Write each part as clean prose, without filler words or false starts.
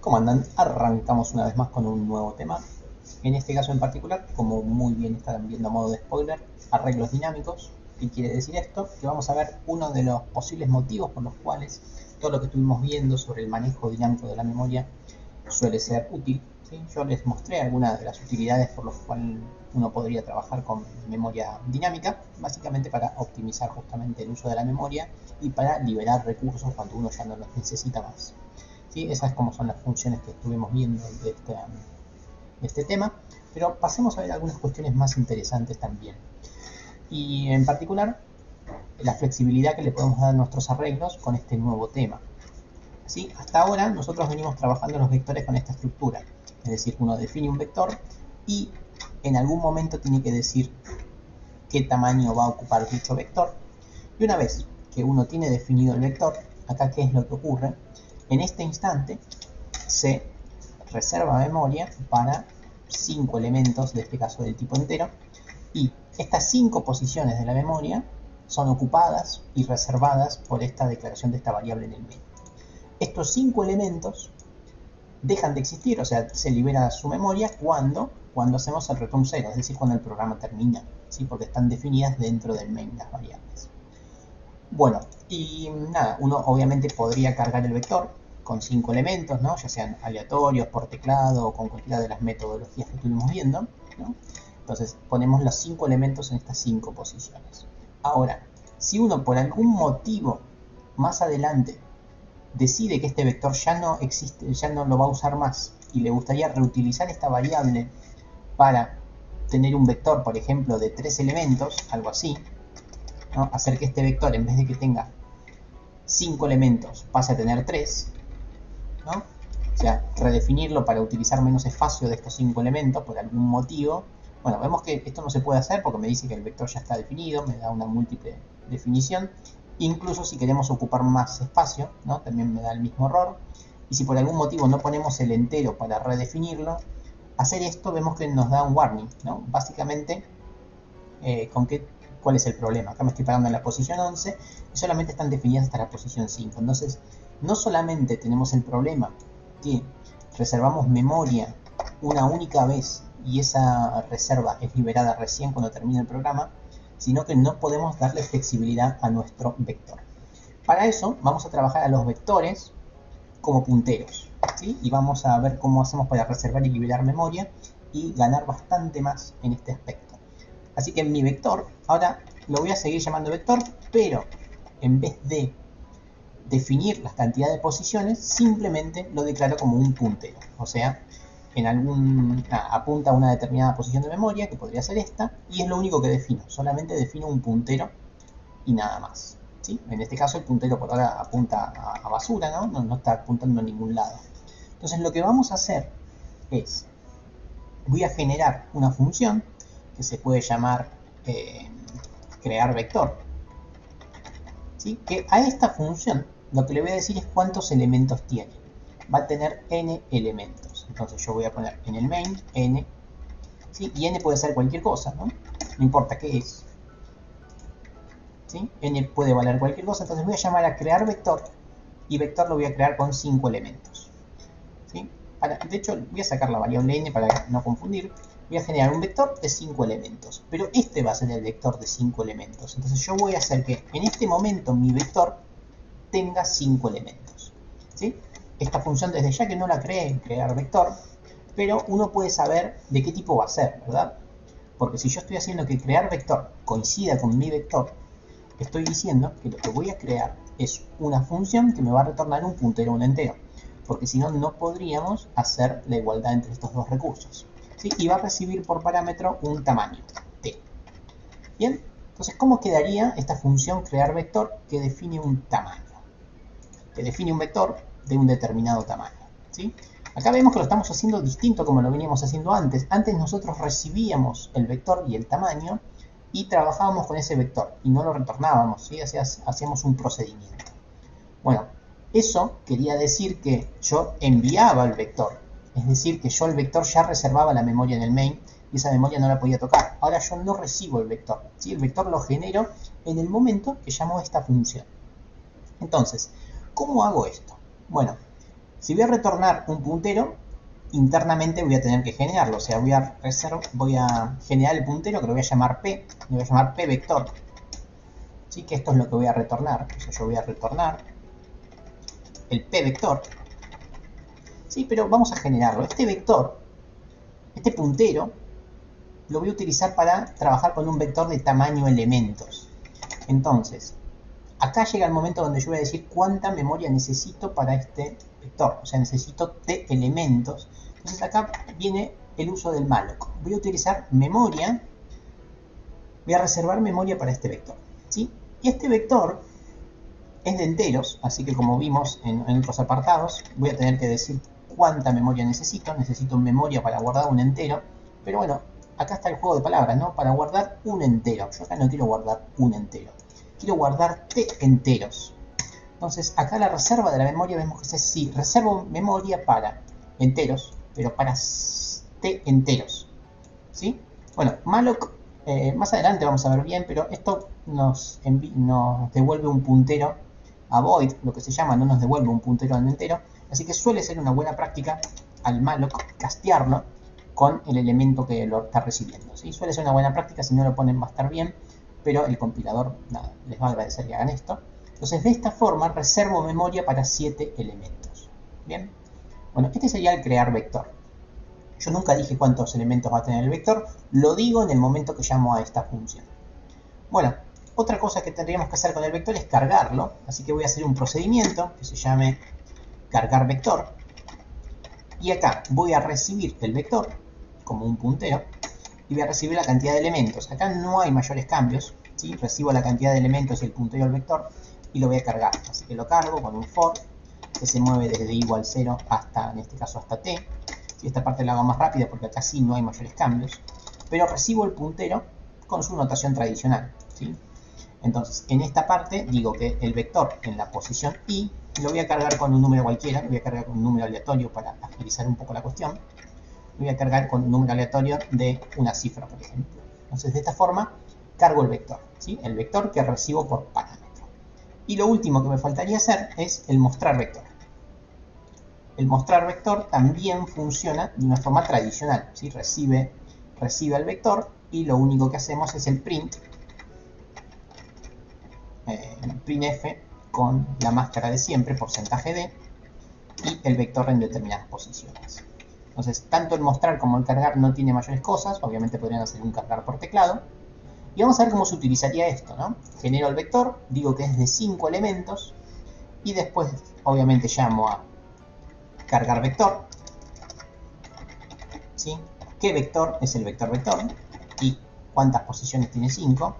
¿Cómo andan? Arrancamos una vez más con un nuevo tema. En este caso en particular, como muy bien están viendo a modo de spoiler, arreglos dinámicos. ¿Qué quiere decir esto? Que vamos a ver uno de los posibles motivos por los cuales todo lo que estuvimos viendo sobre el manejo dinámico de la memoria suele ser útil. ¿Sí? Yo les mostré algunas de las utilidades por las cuales uno podría trabajar con memoria dinámica, básicamente para optimizar justamente el uso de la memoria y para liberar recursos cuando uno ya no los necesita más. ¿Sí? Esas como son las funciones que estuvimos viendo de este tema, pero pasemos a ver algunas cuestiones más interesantes también. Y en particular, la flexibilidad que le podemos dar a nuestros arreglos con este nuevo tema. ¿Sí? Hasta ahora nosotros venimos trabajando los vectores con esta estructura, es decir, uno define un vector y en algún momento tiene que decir qué tamaño va a ocupar dicho vector, y una vez que uno tiene definido el vector, acá qué es lo que ocurre, en este instante se reserva memoria para 5 elementos, de este caso del tipo entero, y estas 5 posiciones de la memoria son ocupadas y reservadas por esta declaración de esta variable en el main. Estos 5 elementos dejan de existir, o sea, se libera su memoria cuando hacemos el return 0, es decir, cuando el programa termina, ¿sí? Porque están definidas dentro del main las variables. Bueno, y nada, uno obviamente podría cargar el vector con 5 elementos, ¿no? Ya sean aleatorios, por teclado o con cualquiera de las metodologías que estuvimos viendo, ¿no? Entonces ponemos los 5 elementos en estas 5 posiciones. Ahora, si uno por algún motivo más adelante decide que este vector ya no existe, ya no lo va a usar más y le gustaría reutilizar esta variable para tener un vector, por ejemplo, de 3 elementos, algo así, ¿no? Hacer que este vector, en vez de que tenga 5 elementos, pase a tener 3, ¿no? O sea, redefinirlo para utilizar menos espacio de estos 5 elementos por algún motivo. Bueno, vemos que esto no se puede hacer porque me dice que el vector ya está definido, me da una múltiple definición. Incluso si queremos ocupar más espacio, ¿no? También me da el mismo error. Y si por algún motivo no ponemos el entero para redefinirlo, hacer esto vemos que nos da un warning, ¿no? Básicamente, ¿cuál es el problema? Acá me estoy parando en la posición 11 y solamente están definidas hasta la posición 5. Entonces, no solamente tenemos el problema que reservamos memoria una única vez y esa reserva es liberada recién cuando termina el programa, sino que no podemos darle flexibilidad a nuestro vector. Para eso vamos a trabajar a los vectores como punteros, ¿sí? Y vamos a ver cómo hacemos para reservar y liberar memoria y ganar bastante más en este aspecto. Así que mi vector, ahora lo voy a seguir llamando vector, pero en vez de definir la cantidad de posiciones, simplemente lo declaro como un puntero. O sea, apunta a una determinada posición de memoria, que podría ser esta, y es lo único que defino. Solamente defino un puntero y nada más. ¿Sí? En este caso el puntero por ahora apunta a basura, ¿no? No está apuntando a ningún lado. Entonces lo que vamos a hacer es, voy a generar una función que se puede llamar crear vector, ¿sí? Que a esta función lo que le voy a decir es cuántos elementos tiene. Va a tener n elementos. Entonces yo voy a poner en el main n, ¿sí? Y n puede ser cualquier cosa, ¿no? No importa qué es, ¿sí? N puede valer cualquier cosa. Entonces voy a llamar a crear vector y vector lo voy a crear con 5 elementos, ¿sí? De hecho voy a sacar la variable n para no confundir. Voy a generar un vector de 5 elementos, pero este va a ser el vector de 5 elementos. Entonces yo voy a hacer que en este momento mi vector tenga 5 elementos, ¿sí? Esta función desde ya que no la creé en crear vector, pero uno puede saber de qué tipo va a ser, ¿verdad? Porque si yo estoy haciendo que crear vector coincida con mi vector, estoy diciendo que lo que voy a crear es una función que me va a retornar un puntero o un entero, porque si no, no podríamos hacer la igualdad entre estos dos recursos, ¿sí? Y va a recibir por parámetro un tamaño, t. Bien, entonces, ¿cómo quedaría esta función crear vector que define un tamaño? Que define un vector de un determinado tamaño, ¿sí? Acá vemos que lo estamos haciendo distinto como lo veníamos haciendo antes. Antes nosotros recibíamos el vector y el tamaño y trabajábamos con ese vector y no lo retornábamos, ¿sí? Hacíamos un procedimiento. Bueno, eso quería decir que yo enviaba el vector, es decir, que yo el vector ya reservaba la memoria en el main y esa memoria no la podía tocar. Ahora yo no recibo el vector, ¿sí? El vector lo genero en el momento que llamo esta función. Entonces, ¿cómo hago esto? Bueno, Si voy a retornar un puntero, internamente voy a tener que generarlo. O sea, voy a generar el puntero, que lo voy a llamar P. Lo voy a llamar P vector. ¿Sí? Que esto es lo que voy a retornar. O sea, yo voy a retornar el P vector. Sí, pero vamos a generarlo. Este vector, este puntero, lo voy a utilizar para trabajar con un vector de tamaño elementos. Entonces, acá llega el momento donde yo voy a decir cuánta memoria necesito para este vector. O sea, necesito T elementos. Entonces acá viene el uso del malloc. Voy a utilizar memoria. Voy a reservar memoria para este vector, ¿sí? Y este vector es de enteros, así que como vimos en otros apartados, voy a tener que decir cuánta memoria necesito. Necesito memoria para guardar un entero. Pero bueno, acá está el juego de palabras, ¿no? Para guardar un entero. Yo acá no quiero guardar un entero. Quiero guardar T enteros. Entonces, acá la reserva de la memoria vemos que es así. Reservo memoria para enteros, pero para T enteros. ¿Sí? Bueno, malloc, más adelante vamos a ver bien, pero esto nos devuelve un puntero a void, lo que se llama, no nos devuelve un puntero en entero. Así que suele ser una buena práctica al malloc castearlo con el elemento que lo está recibiendo, ¿sí? Suele ser una buena práctica, si no lo ponen va a estar bien, pero el compilador nada, les va a agradecer que hagan esto. Entonces de esta forma reservo memoria para 7 elementos. Bien, bueno, este sería el crear vector. Yo nunca dije cuántos elementos va a tener el vector, lo digo en el momento que llamo a esta función. Bueno, otra cosa que tendríamos que hacer con el vector es cargarlo, así que voy a hacer un procedimiento que se llame cargar vector. Y acá voy a recibir el vector como un puntero y voy a recibir la cantidad de elementos. Acá no hay mayores cambios, ¿sí? Recibo la cantidad de elementos y el puntero del vector y lo voy a cargar. Así que lo cargo con un for que se mueve desde igual 0 hasta, en este caso, hasta t. Y esta parte la hago más rápida porque acá sí no hay mayores cambios. Pero recibo el puntero con su notación tradicional, ¿sí? Entonces, en esta parte digo que el vector en la posición i lo voy a cargar con un número cualquiera, lo voy a cargar con un número aleatorio para agilizar un poco la cuestión. Lo voy a cargar con un número aleatorio de una cifra, por ejemplo. Entonces, de esta forma, cargo el vector, ¿sí? El vector que recibo por parámetro. Y lo último que me faltaría hacer es el mostrar vector. El mostrar vector también funciona de una forma tradicional, ¿sí? Recibe el vector y lo único que hacemos es el printf con la máscara de siempre, porcentaje d, y el vector en determinadas posiciones. Entonces, tanto el mostrar como el cargar no tiene mayores cosas, obviamente podrían hacer un cargar por teclado. Y vamos a ver cómo se utilizaría esto, ¿no? Genero el vector, digo que es de 5 elementos, y después, obviamente, llamo a cargar vector, ¿sí? ¿Qué vector es el vector vector? Y cuántas posiciones tiene 5.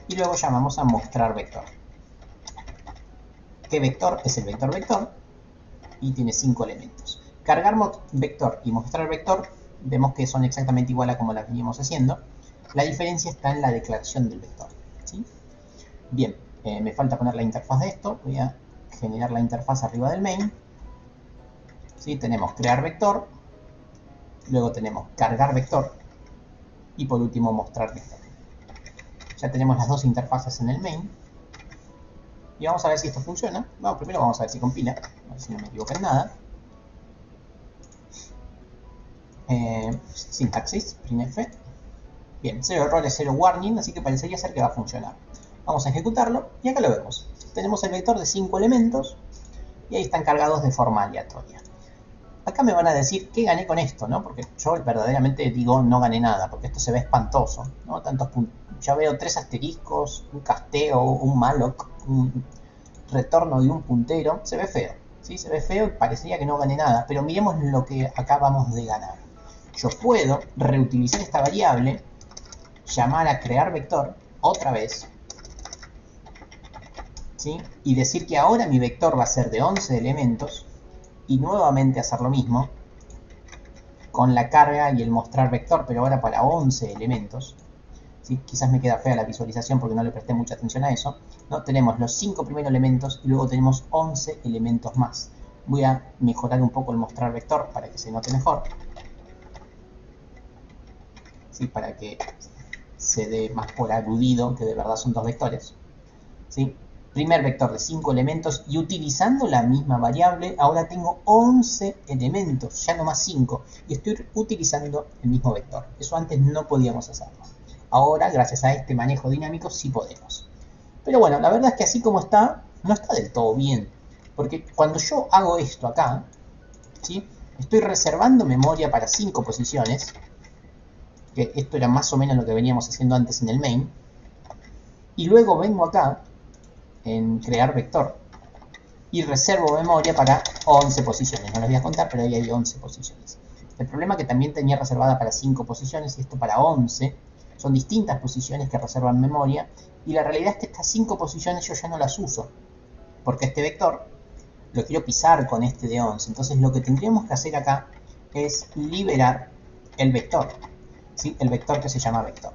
Y luego llamamos a mostrar vector. ¿Qué vector es el vector vector? Y tiene 5 elementos. Cargar vector y mostrar vector, vemos que son exactamente igual a como las veníamos haciendo. La diferencia está en la declaración del vector, ¿sí? Bien, me falta poner la interfaz de esto. Voy a generar la interfaz arriba del main. ¿Sí? Tenemos crear vector, luego tenemos cargar vector y por último mostrar vector. Ya tenemos las dos interfaces en el main. Y vamos a ver si esto funciona. Bueno, primero vamos a ver si compila, a ver si no me equivoco en nada. Sintaxis, printf. Bien, 0 errores, 0 warning, así que parecería ser que va a funcionar. Vamos a ejecutarlo y acá lo vemos. Tenemos el vector de 5 elementos y ahí están cargados de forma aleatoria. Acá me van a decir qué gané con esto, ¿no? Porque yo verdaderamente digo no gané nada, porque esto se ve espantoso, ¿no? Tantos puntos. Ya veo 3 asteriscos, un casteo, un malloc, un retorno de un puntero. Se ve feo, ¿sí? Se ve feo y parecería que no gané nada, pero miremos lo que acabamos de ganar. Yo puedo reutilizar esta variable, llamar a crear vector otra vez, ¿sí? Y decir que ahora mi vector va a ser de 11 elementos y nuevamente hacer lo mismo con la carga y el mostrar vector, pero ahora para 11 elementos. ¿Sí? Quizás me queda fea la visualización porque no le presté mucha atención a eso, ¿no? Tenemos los 5 primeros elementos y luego tenemos 11 elementos más. Voy a mejorar un poco el mostrar vector para que se note mejor, ¿sí? Para que se dé más por aludido que de verdad son 2 vectores, ¿sí? primer vector de 5 elementos y utilizando la misma variable, ahora tengo 11 elementos, ya no más 5, y estoy utilizando el mismo vector. Eso antes no podíamos hacerlo. Ahora, gracias a este manejo dinámico, sí podemos. Pero bueno, la verdad es que así como está, no está del todo bien. Porque cuando yo hago esto acá, ¿sí? Estoy reservando memoria para 5 posiciones, que esto era más o menos lo que veníamos haciendo antes en el main, y luego vengo acá en crear vector y reservo memoria para 11 posiciones. No las voy a contar, pero ahí hay 11 posiciones. El problema es que también tenía reservada para 5 posiciones y esto para 11. Son distintas posiciones que reservan memoria, y la realidad es que estas 5 posiciones yo ya no las uso, porque este vector lo quiero pisar con este de 11. Entonces lo que tendríamos que hacer acá es liberar el vector, ¿sí? El vector que se llama vector.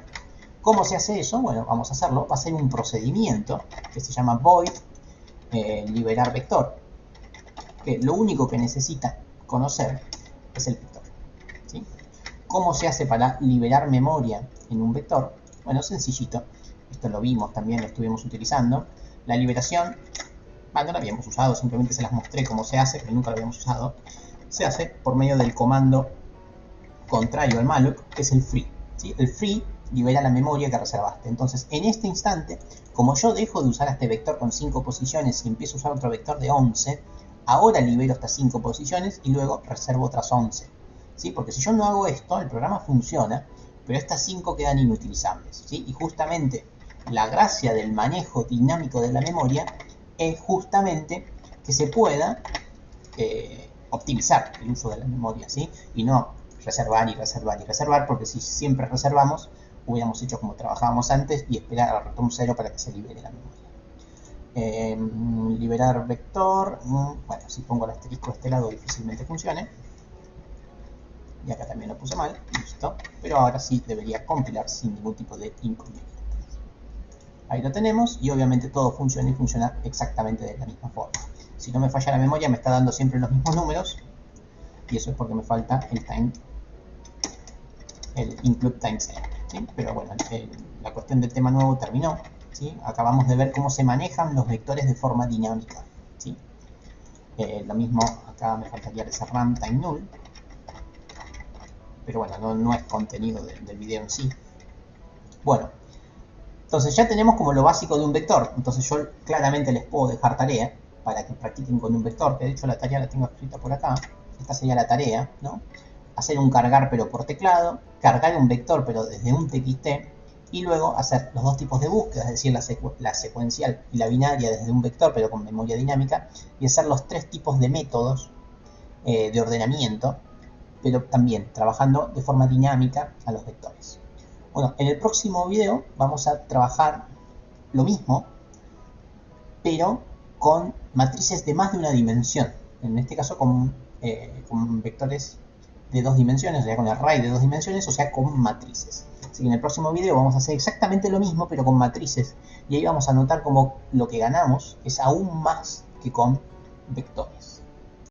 ¿Cómo se hace eso? Bueno, vamos a hacerlo. Va a ser un procedimiento que se llama void liberar vector, que lo único que necesita conocer es el vector, ¿sí? ¿Cómo se hace para liberar memoria en un vector? Bueno, sencillito. Esto lo vimos también, lo estuvimos utilizando. La liberación, no la habíamos usado, simplemente se las mostré cómo se hace, pero nunca lo habíamos usado. Se hace por medio del comando contrario al malloc, que es el free, ¿sí? El free libera la memoria que reservaste. Entonces, en este instante, como yo dejo de usar este vector con 5 posiciones y empiezo a usar otro vector de 11, ahora libero estas 5 posiciones y luego reservo otras 11, ¿sí? Porque si yo no hago esto, el programa funciona, pero estas 5 quedan inutilizables, ¿sí? Y justamente la gracia del manejo dinámico de la memoria es justamente que se pueda optimizar el uso de la memoria, ¿sí? Y no reservar y reservar y reservar, porque si siempre reservamos, hubiéramos hecho como trabajábamos antes y esperar a retorno 0 para que se libere la memoria. Liberar vector, bueno, si pongo el asterisco de este lado difícilmente funcione. Y acá también lo puse mal, listo. Pero ahora sí debería compilar sin ningún tipo de inconveniente. Ahí lo tenemos y obviamente todo funciona y funciona exactamente de la misma forma. Si no me falla la memoria me está dando siempre los mismos números, y eso es porque me falta el include times n, ¿sí? Pero bueno, la cuestión del tema nuevo terminó, ¿sí? Acabamos de ver cómo se manejan los vectores de forma dinámica, ¿sí? Lo mismo, acá me faltaría ese runtime null, pero bueno, no es contenido del video en sí. Bueno, entonces ya tenemos como lo básico de un vector. Entonces yo claramente les puedo dejar tarea para que practiquen con un vector, que de hecho la tarea la tengo escrita por acá. Esta sería la tarea, ¿no? Hacer un cargar pero por teclado, cargar un vector pero desde un txt, y luego hacer los dos tipos de búsqueda, es decir, la secuencial y la binaria desde un vector pero con memoria dinámica, y hacer los 3 tipos de métodos de ordenamiento, pero también trabajando de forma dinámica a los vectores. Bueno, en el próximo video vamos a trabajar lo mismo, pero con matrices de más de una dimensión. En este caso con vectores de 2 dimensiones, o sea, con array de 2 dimensiones, o sea, con matrices. Así que en el próximo video vamos a hacer exactamente lo mismo, pero con matrices. Y ahí vamos a notar como lo que ganamos es aún más que con vectores.